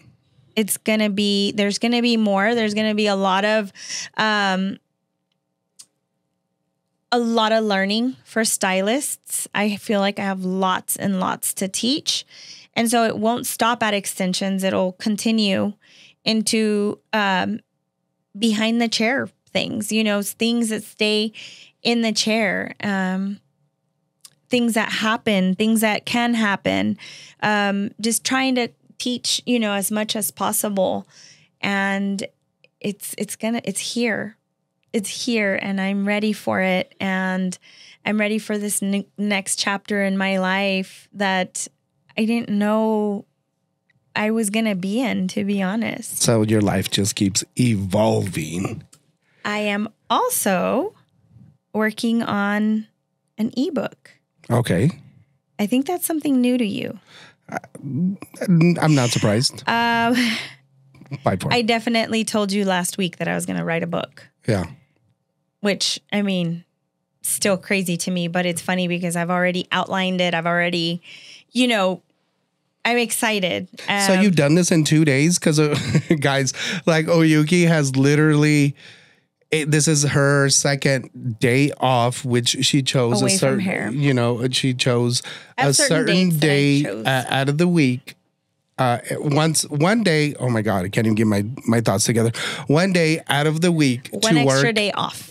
[SPEAKER 1] There's going to be more. There's going to be a lot of learning for stylists. I feel like I have lots and lots to teach. And so it won't stop at extensions. It'll continue into behind the chair things, things that stay in the chair, things that happen, things that can happen, just trying to teach, as much as possible. And it's here. It's here, and I'm ready for it. And I'm ready for this next chapter in my life that I didn't know I was going to be in, to be honest.
[SPEAKER 2] So your life just keeps evolving. I
[SPEAKER 1] am also working on an ebook.
[SPEAKER 2] Okay.
[SPEAKER 1] I think that's something new to you.
[SPEAKER 2] I'm not surprised.
[SPEAKER 1] I definitely told you last week that I was going to write a book.
[SPEAKER 2] Yeah.
[SPEAKER 1] Which, still crazy to me, but it's funny because I've already outlined it. I've already, I'm excited.
[SPEAKER 2] So you've done this in 2 days? Because, guys, like Oyuki has literally... this is her second day off, which she chose
[SPEAKER 1] away from hair.
[SPEAKER 2] She chose a certain day out of the week. One day, oh my God, I can't even get my thoughts together. One day out of the week to work.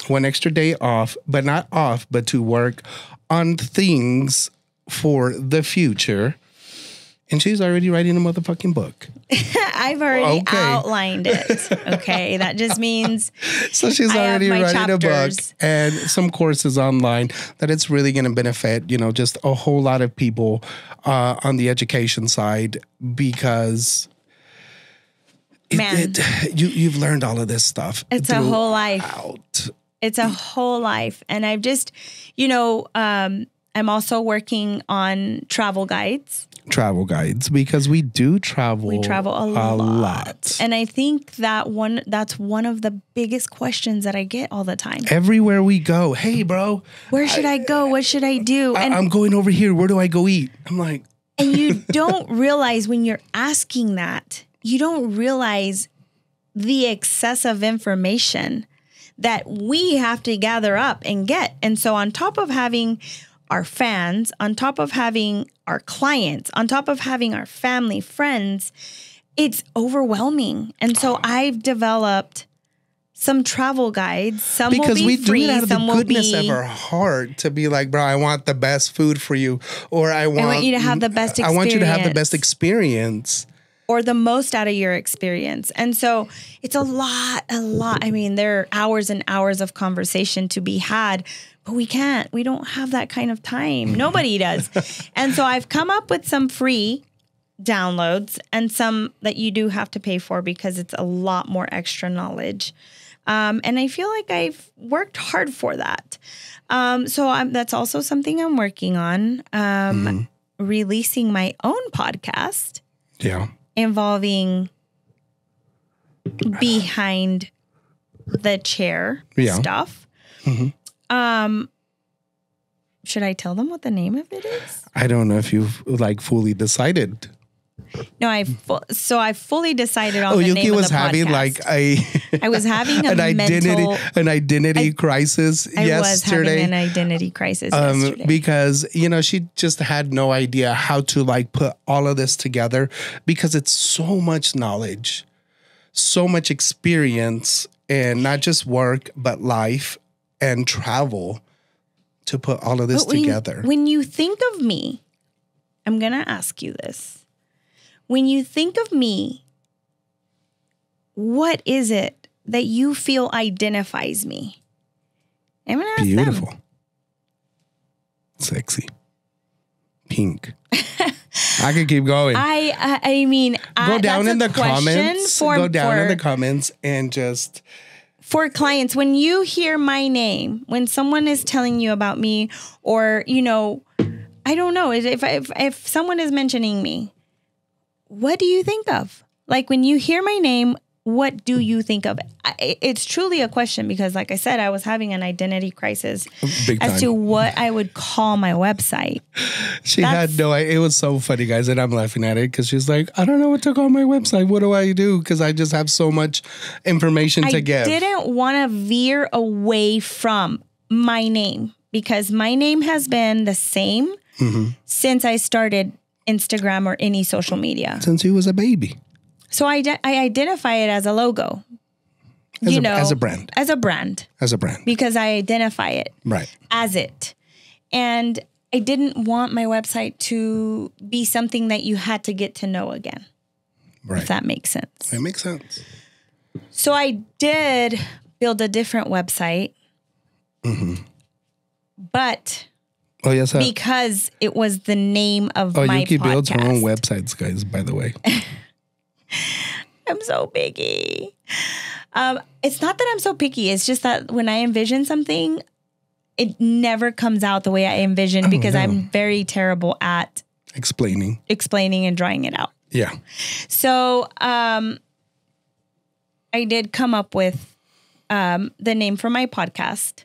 [SPEAKER 2] One extra day off, but not off, but to work on things for the future. And she's already writing a motherfucking book.
[SPEAKER 1] I've already outlined it. Okay. That just means
[SPEAKER 2] so she's already writing a book and some courses online that it's really going to benefit, just a whole lot of people on the education side because you've learned all of this stuff.
[SPEAKER 1] It's a whole life. It's a whole life. And I've just, I'm also working on travel guides because we do travel. We travel a lot. And I think that's one of the biggest questions that I get all the time.
[SPEAKER 2] Everywhere we go, hey, bro.
[SPEAKER 1] Where should I go? What should I do?
[SPEAKER 2] I'm going over here. Where do I go eat? I'm like.
[SPEAKER 1] And you don't realize when you're asking that, you don't realize the excess of information that we have to gather up and get. And so on top of having our fans, on top of having our clients, on top of having our family, friends, it's overwhelming. And so I've developed some travel guides. Some
[SPEAKER 2] because
[SPEAKER 1] will be free.
[SPEAKER 2] Do it out of
[SPEAKER 1] some
[SPEAKER 2] the goodness
[SPEAKER 1] will be,
[SPEAKER 2] of our heart to be like, bro, I want the best food for you, or I want
[SPEAKER 1] you to have the best experience.
[SPEAKER 2] I want you to have the best experience.
[SPEAKER 1] Or the most out of your experience. And so it's a lot. There are hours and hours of conversation to be had, but we can't. We don't have that kind of time. Nobody does. And so I've come up with some free downloads and some that you do have to pay for because it's a lot more extra knowledge. And I feel like I've worked hard for that. That's also something I'm working on, releasing my own podcast.
[SPEAKER 2] Yeah.
[SPEAKER 1] Involving behind the chair stuff. Mm-hmm. Should I tell them what the name of it is?
[SPEAKER 2] I don't know if you've fully decided.
[SPEAKER 1] No, I've fully decided on the name of the podcast.
[SPEAKER 2] Oyuki was having
[SPEAKER 1] I was having
[SPEAKER 2] an identity crisis yesterday.
[SPEAKER 1] I was having an identity crisis yesterday.
[SPEAKER 2] Because, she just had no idea how to put all of this together because it's so much knowledge, so much experience, and not just work, but life and travel to put all of this together.
[SPEAKER 1] When you think of me, I'm going to ask you this. When you think of me, what is it that you feel identifies me? I'm going to ask
[SPEAKER 2] Beautiful.
[SPEAKER 1] them.
[SPEAKER 2] Sexy. Pink. I could keep going.
[SPEAKER 1] I mean,
[SPEAKER 2] go down in the comments. Go down in the comments and just...
[SPEAKER 1] For clients, when you hear my name, when someone is telling you about me, or, you know, I don't know, if someone is mentioning me, what do you think of? Like, when you hear my name, what do you think of? It's truly a question because, like I said, I was having an identity crisis as to what I would call my website.
[SPEAKER 2] She had no idea. It was so funny, guys, and I'm laughing at it because she's like, I don't know what to call my website. What do I do? Because I just have so much information to give.
[SPEAKER 1] I didn't want to veer away from my name because my name has been the same since I started Instagram or any social media.
[SPEAKER 2] Since you was a baby.
[SPEAKER 1] So I identify it as a logo,
[SPEAKER 2] as a brand,
[SPEAKER 1] because I identify it as it. And I didn't want my website to be something that you had to get to know again. Right. If that makes sense.
[SPEAKER 2] It makes sense.
[SPEAKER 1] So I did build a different website, but because it was the name of my podcast. Oyuki builds her own
[SPEAKER 2] websites, guys, by the way.
[SPEAKER 1] I'm so picky. It's not that I'm so picky. It's just that when I envision something, it never comes out the way I envision because I'm very terrible at
[SPEAKER 2] explaining
[SPEAKER 1] and drawing it out.
[SPEAKER 2] Yeah.
[SPEAKER 1] So I did come up with the name for my podcast,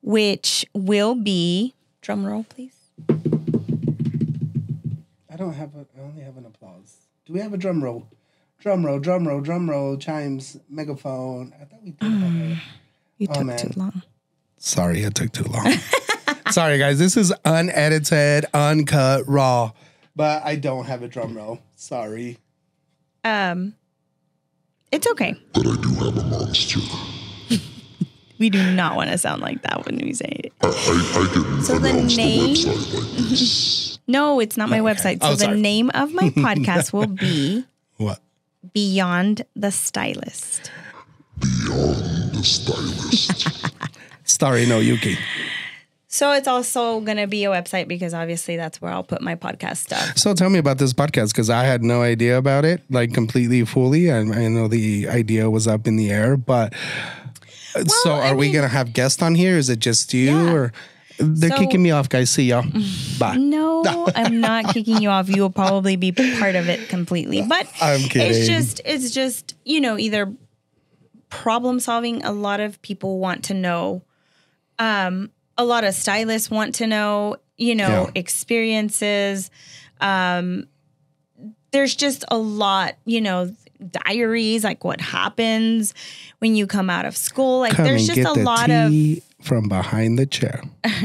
[SPEAKER 1] which will be, drum roll, please.
[SPEAKER 2] I only have an applause. Do we have a drum roll? Drum roll, chimes, megaphone. I thought we did have
[SPEAKER 1] You took too long.
[SPEAKER 2] Sorry, it took too long. Sorry, guys. This is unedited, uncut, raw. But I don't have a drum roll. Sorry.
[SPEAKER 1] It's okay.
[SPEAKER 3] But I do have a monster.
[SPEAKER 1] We do not want to sound like that when we say it.
[SPEAKER 3] I can
[SPEAKER 1] so
[SPEAKER 3] announce
[SPEAKER 1] the name...
[SPEAKER 3] the website like this.
[SPEAKER 1] No, it's not my website. So the name of my podcast will be...
[SPEAKER 2] What?
[SPEAKER 1] Beyond the Stylist.
[SPEAKER 3] Beyond the Stylist.
[SPEAKER 2] Starring Oyuki.
[SPEAKER 1] So it's also going to be a website because obviously that's where I'll put my podcast stuff.
[SPEAKER 2] So tell me about this podcast because I had no idea about it, like completely, fully. I know the idea was up in the air, but so are we going to have guests on here? Is it just you or... They're kicking me off, guys. See y'all. Bye.
[SPEAKER 1] No, I'm not kicking you off. You will probably be part of it completely. But
[SPEAKER 2] I'm kidding.
[SPEAKER 1] It's just, you know, either problem solving. A lot of people want to know. A lot of stylists want to know, you know, experiences. There's just a lot, you know, diaries, like what happens when you come out of school. Like there's just a lot of
[SPEAKER 2] from behind the chair.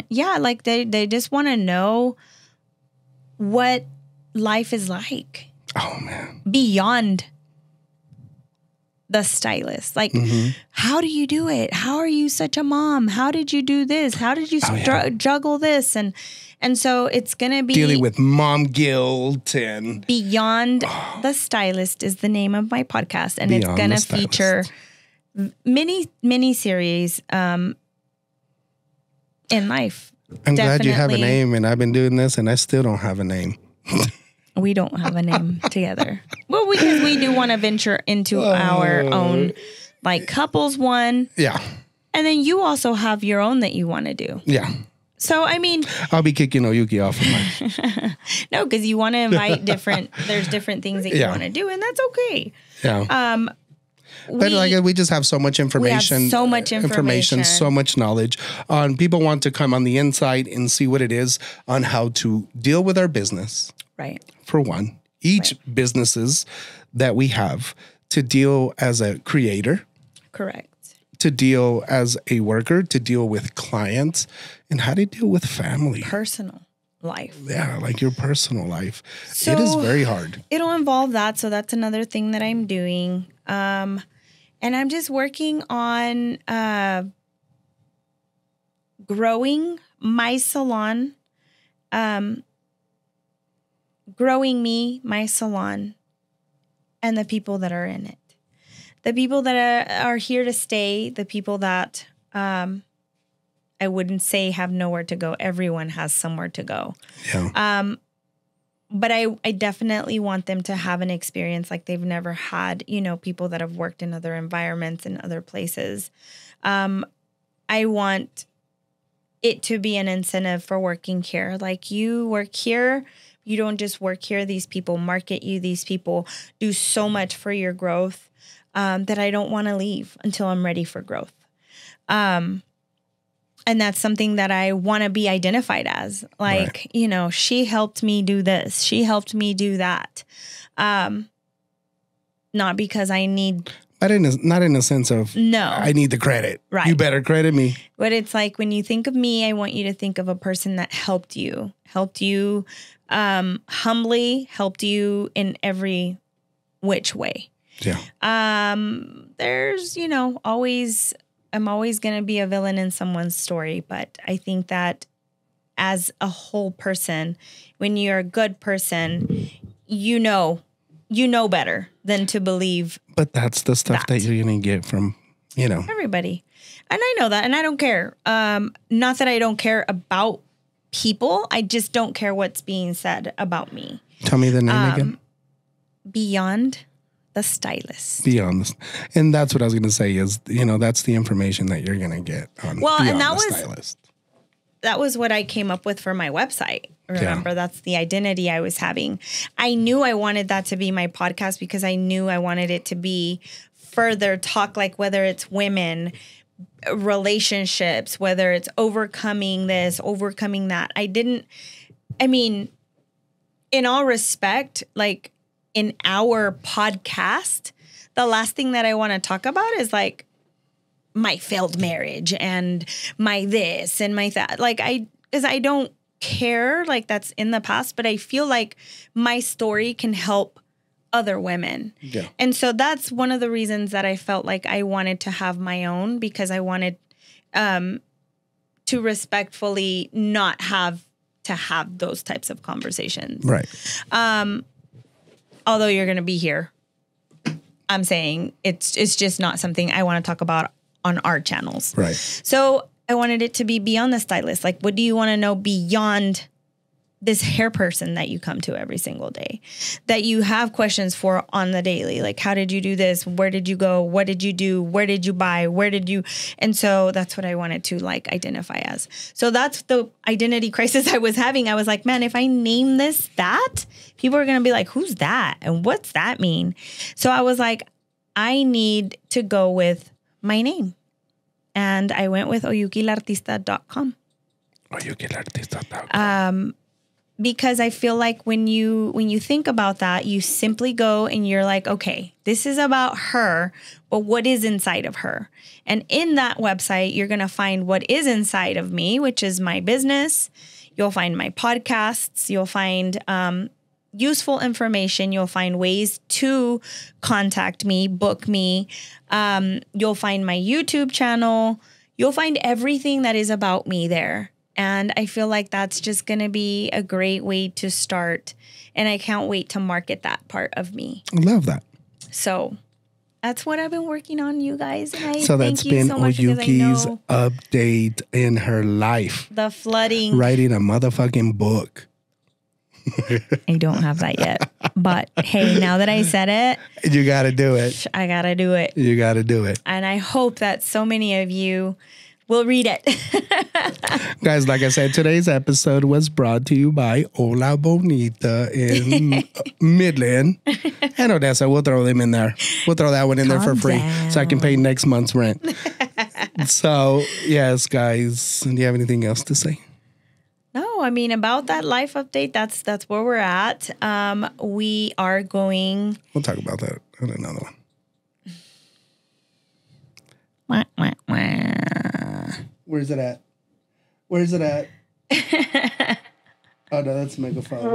[SPEAKER 1] Yeah, like they just want to know what life is like.
[SPEAKER 2] Oh man.
[SPEAKER 1] Beyond the stylist. Like how do you do it? How are you such a mom? How did you do this? How did you juggle this? And so it's going to be
[SPEAKER 2] dealing with mom guilt and
[SPEAKER 1] Beyond the Stylist is the name of my podcast, and Beyond it's going to feature mini series in life.
[SPEAKER 2] I'm glad you have a name, and I've been doing this, and I still don't have a name.
[SPEAKER 1] We don't have a name together. Well, because we do want to venture into our own, like couples one.
[SPEAKER 2] Yeah.
[SPEAKER 1] And then you also have your own that you want to do.
[SPEAKER 2] Yeah.
[SPEAKER 1] So, I mean...
[SPEAKER 2] I'll be kicking Oyuki off of mine.
[SPEAKER 1] No, because you want to invite there's different things that you want to do, and that's okay.
[SPEAKER 2] Yeah. But we just have so much information.
[SPEAKER 1] We have so much information.
[SPEAKER 2] So much knowledge. People want to come on the inside and see what it is on how to deal with our business.
[SPEAKER 1] Right.
[SPEAKER 2] For one, each businesses that we have to deal as a creator.
[SPEAKER 1] Correct.
[SPEAKER 2] To deal as a worker, to deal with clients, and how to deal with family.
[SPEAKER 1] Personal life.
[SPEAKER 2] Yeah, like your personal life.
[SPEAKER 1] So
[SPEAKER 2] it is very hard.
[SPEAKER 1] It'll involve that. So that's another thing that I'm doing. And I'm just working on growing my salon, growing me, my salon, and the people that are in it. the people that are here to stay, the people that I wouldn't say have nowhere to go. Everyone has somewhere to go.
[SPEAKER 2] Yeah.
[SPEAKER 1] But I definitely want them to have an experience like they've never had, you know, people that have worked in other environments and other places. I want it to be an incentive for working here. Like, you work here, you don't just work here. These people market you. These people do so much for your growth that I don't want to leave until I'm ready for growth. And that's something that I want to be identified as. Like,
[SPEAKER 2] right.
[SPEAKER 1] You know, she helped me do this. She helped me do that. Not because I need...
[SPEAKER 2] Not in a sense of,
[SPEAKER 1] no,
[SPEAKER 2] I need the credit.
[SPEAKER 1] Right.
[SPEAKER 2] You better credit me.
[SPEAKER 1] But it's like, when you think of me, I want you to think of a person that helped you humbly, helped you in every which way.
[SPEAKER 2] Yeah.
[SPEAKER 1] There's, you know, I'm always going to be a villain in someone's story. But I think that as a whole person, when you're a good person, you know better than to believe.
[SPEAKER 2] But that's the stuff that you're going to get from, you know,
[SPEAKER 1] everybody. And I know that, and I don't care. Not that I don't care about people. I just don't care what's being said about me.
[SPEAKER 2] Tell me the name again.
[SPEAKER 1] Beyond the Stylist.
[SPEAKER 2] And that's what I was going to say is, you know, that's the information that you're going to get on Beyond the Stylist.
[SPEAKER 1] That was what I came up with for my website. Remember, That's the identity I was having. I knew I wanted that to be my podcast because I knew I wanted it to be further talk, like whether it's women, relationships, whether it's overcoming this, overcoming that. In all respect, like in our podcast, the last thing that I want to talk about is like my failed marriage and my this and my that. Like, because I don't care, like that's in the past, but I feel like my story can help other women.
[SPEAKER 2] Yeah.
[SPEAKER 1] And so that's one of the reasons that I felt like I wanted to have my own, because I wanted to respectfully not have to have those types of conversations.
[SPEAKER 2] Right.
[SPEAKER 1] Although you're going to be here, I'm saying it's just not something I want to talk about on our channels.
[SPEAKER 2] Right.
[SPEAKER 1] So I wanted it to be beyond the stylist. Like, what do you want to know beyond this hair person that you come to every single day, that you have questions for on the daily? Like, how did you do this? Where did you go? What did you do? Where did you buy? Where did you? And so that's what I wanted to like identify as. So that's the identity crisis I was having. I was like, man, if I name this that, people are going to be like, who's that? And what's that mean? So I was like, I need to go with my name. And I went with oyukilartista.com.
[SPEAKER 2] Oyukilartista.com.
[SPEAKER 1] Because I feel like when you think about that, you simply go and you're like, okay, this is about her, but what is inside of her? And in that website, you're going to find what is inside of me, which is my business. You'll find my podcasts. You'll find useful information. You'll find ways to contact me, book me. You'll find my YouTube channel. You'll find everything that is about me there. And I feel like that's just going to be a great way to start. And I can't wait to market that part of me.
[SPEAKER 2] I love that.
[SPEAKER 1] So that's what I've been working on, you guys. And
[SPEAKER 2] so that's been so Oyuki's update in her life.
[SPEAKER 1] The flooding.
[SPEAKER 2] Writing a motherfucking book.
[SPEAKER 1] I don't have that yet. But hey, now that I said it.
[SPEAKER 2] You got to do it.
[SPEAKER 1] I got to do it.
[SPEAKER 2] You got to do it.
[SPEAKER 1] And I hope that so many of you will read it.
[SPEAKER 2] Guys, like I said, today's episode was brought to you by Hola Bonita in Midland and Odessa. We'll throw them in there. We'll throw that one in there for free so I can pay next month's rent. So, yes, guys. Do you have anything else to say?
[SPEAKER 1] No, I mean, about that life update, that's where we're at. We are going...
[SPEAKER 2] We'll talk about that on another one. Where's it at? Where's it at? Oh, no, that's a megaphone. We're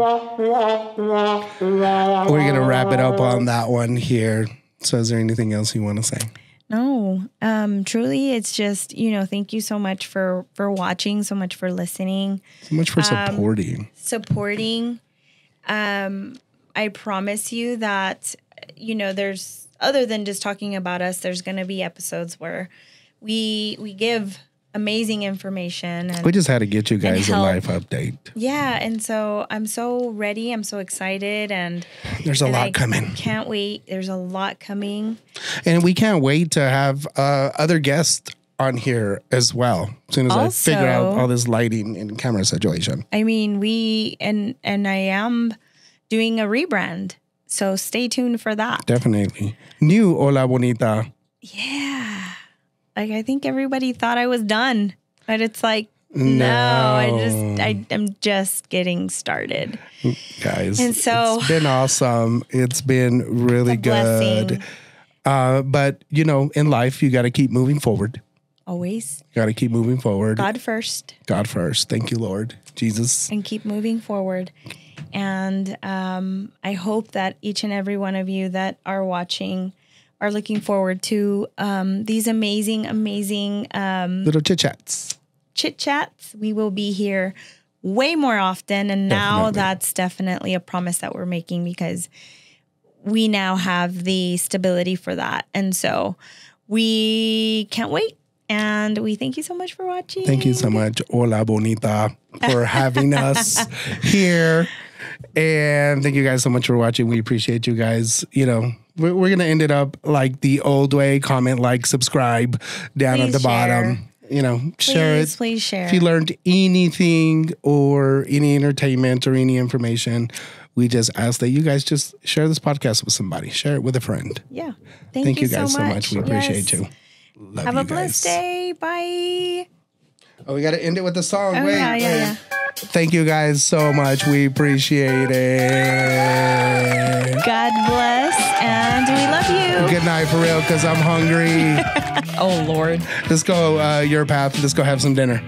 [SPEAKER 2] going to wrap it up on that one here. So is there anything else you want to say?
[SPEAKER 1] No, truly, it's just, thank you so much for watching, so much for listening.
[SPEAKER 2] So much for supporting.
[SPEAKER 1] I promise you that, other than just talking about us, there's going to be episodes where we give amazing information. And
[SPEAKER 2] we just had to get you guys a life update.
[SPEAKER 1] Yeah. And so I'm so ready. I'm so excited. And
[SPEAKER 2] there's a lot coming.
[SPEAKER 1] Can't wait. There's a lot coming.
[SPEAKER 2] And we can't wait to have other guests on here as well. As soon as I figure out all this lighting and camera situation.
[SPEAKER 1] I mean, and I am doing a rebrand. So stay tuned for that.
[SPEAKER 2] Definitely. New Hola Bonita.
[SPEAKER 1] Yeah. Like, I think everybody thought I was done. But it's like, no, I'm just getting started.
[SPEAKER 2] Guys,
[SPEAKER 1] and so
[SPEAKER 2] it's been awesome. It's been really good. But, you know, in life, you got to keep moving forward.
[SPEAKER 1] Always.
[SPEAKER 2] Got to keep moving forward.
[SPEAKER 1] God first.
[SPEAKER 2] God first. Thank you, Lord Jesus.
[SPEAKER 1] And keep moving forward. And I hope that each and every one of you that are watching are looking forward to these amazing
[SPEAKER 2] little chit-chats.
[SPEAKER 1] Chit-chats. We will be here way more often. And now that's definitely a promise that we're making because we now have the stability for that. And so we can't wait. And we thank you so much for watching.
[SPEAKER 2] Thank you so much, Hola Bonita, for having us here. And thank you guys so much for watching. We appreciate you guys. You know, we're going to end it up like the old way. Comment, like, subscribe down at the bottom. You know, share it.
[SPEAKER 1] Please share.
[SPEAKER 2] If you learned anything or any entertainment or any information, we just ask that you guys just share this podcast with somebody. Share it with a friend.
[SPEAKER 1] Yeah.
[SPEAKER 2] Thank you guys so much. We appreciate you. Love
[SPEAKER 1] Have
[SPEAKER 2] you
[SPEAKER 1] a blessed day. Bye.
[SPEAKER 2] Oh, we got to end it with the song.
[SPEAKER 1] Oh,
[SPEAKER 2] Wait.
[SPEAKER 1] yeah.
[SPEAKER 2] Thank you guys so much. We appreciate it.
[SPEAKER 1] God bless, and we love you.
[SPEAKER 2] Good night for real, because I'm hungry.
[SPEAKER 1] Oh, Lord.
[SPEAKER 2] Let's go your path. Let's go have some dinner.